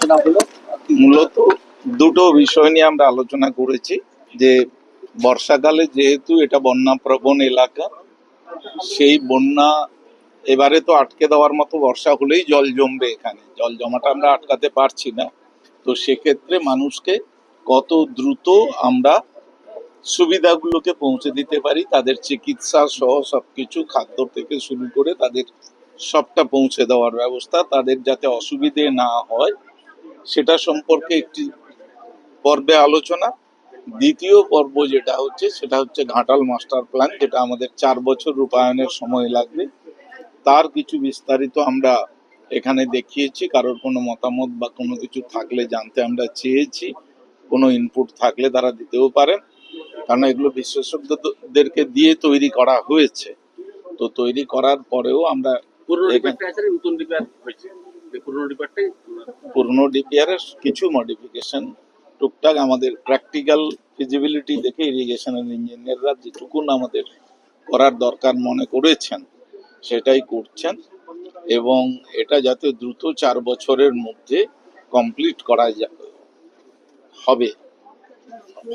আলোচনা হলো? মূলত দুটো বিষয় নিয়ে আমরা আলোচনা করেছি। যে বর্ষাকালে যেহেতু এটা বন্যা প্রবণ এলাকা, সেই বন্যা এবারে তো আটকে দেওয়ার মতো বর্ষা হলেই জল জমবে, এখানে জল জমাটা আমরা আটকাতে পারছি না। তো সেক্ষেত্রে মানুষকে কত দ্রুত আমরা সুবিধাগুলোকে পৌঁছে দিতে পারি, তাদের চিকিৎসা সহ সবকিছু, খাদ্য থেকে শুরু করে তাদের সবটা পৌঁছে দেওয়ার ব্যবস্থা, তাদের যাতে অসুবিধে না হয় সেটা সম্পর্কে একটি পর্বে আলোচনা। দ্বিতীয় পর্ব যেটা হচ্ছে সেটা হচ্ছে ঘাটাল মাস্টার প্ল্যান, যেটা আমাদের 4 বছর রূপায়ণের সময় লাগবে। তার কিছু বিস্তারিত আমরা এখানে দেখিয়েছি। কারোর কোনো মতামত বা কোনো কিছু থাকলে জানতে আমরা চেয়েছি, কোনো ইনপুট থাকলে তারা দিতেও পারেন, কারণ এগুলো বিশেষজ্ঞদেরকে দিয়ে তৈরি করা হয়েছে। তো তৈরি করার পরেও আমরা পুরনো ডিপিআর এর কিছু মডিফিকেশন টুকটাক আমাদের প্র্যাকটিক্যাল ফিজিবিলিটি দেখে ইরিগেশনের ইঞ্জিনিয়াররা যেটুকুন আমাদের করার দরকার মনে করেছেন সেটাই করছেন, এবং এটা যাতে দ্রুত 4 বছরের মধ্যে কমপ্লিট করা হবে,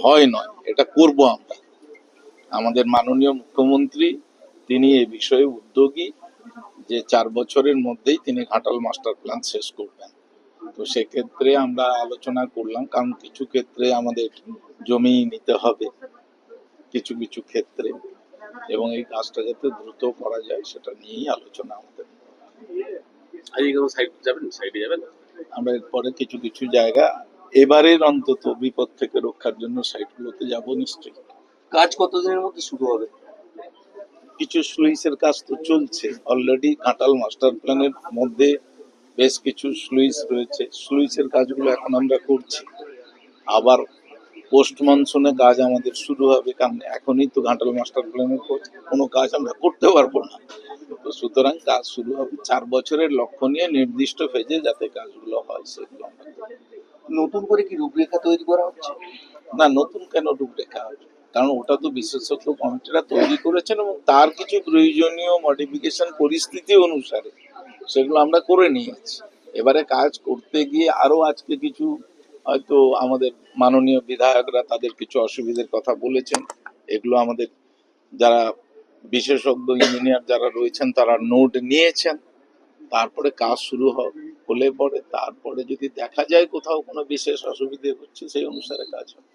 হয় নয়, এটা করব আমরা। আমাদের মাননীয় মুখ্যমন্ত্রী তিনি এ বিষয়ে উদ্যোগী, যে 4 বছরের মধ্যেই তিনি ঘাটাল মাস্টার প্ল্যান শেষ করবেন। তো সেক্ষেত্রে আমরা আলোচনা করলাম, কারণ কিছু ক্ষেত্রে আমাদের জমি নিতে হবে কিছু কিছু ক্ষেত্রে, এবং এই কাজটা যাতে দ্রুত করা যায় সেটা নিয়েই আলোচনা আমাদের। আমরা এরপরে কিছু কিছু জায়গা এবারের অন্তত বিপদ থেকে রক্ষার জন্য সাইটগুলোতে যাব নিশ্চয়ই। কাজ কতদিনের মধ্যে শুরু হবে? কিছু স্লুইসের কাজ তো চলছে অলরেডি। ঘাটাল মাস্টার প্ল্যানের মধ্যে বেশ কিছু স্লুইস রয়েছে, স্লুইসের কাজগুলো এখন আমরা করছি। আবার পোস্ট মনসুনে কাজ আমাদের শুরু হবে, কারণ এখনই তো ঘাটাল মাস্টার প্ল্যানের কোনো কাজ আমরা করতে পারবো না। তো সুতরাং কাজ শুরু হবে 4 বছরের লক্ষ্য নিয়ে, নির্দিষ্ট ফেজে যাতে কাজগুলো হয় সেগুলো আমরা করব। নতুন করে কি রূপরেখা তৈরি করা হচ্ছে? না, নতুন কেন রূপরেখা হবে, কারণ ওটা তো বিশেষজ্ঞ কমিটিরা তৈরি করেছেন, এবং তার কিছু প্রয়োজনীয় মডিফিকেশন পরিস্থিতি অনুসারে সেগুলো আমরা করে নিয়েছি। এবারে কাজ করতে গিয়ে আরো আজকে কিছু হয়তো আমাদের মাননীয় বিধায়করা তাদের কিছু অসুবিধার কথা বলেছেন, এগুলো আমাদের যারা বিশেষজ্ঞ ইঞ্জিনিয়ার যারা রয়েছেন তারা নোট নিয়েছেন। তারপরে কাজ শুরু হলে পরে তারপরে যদি দেখা যায় কোথাও কোনো বিশেষ অসুবিধে হচ্ছে সেই অনুসারে কাজ হবে।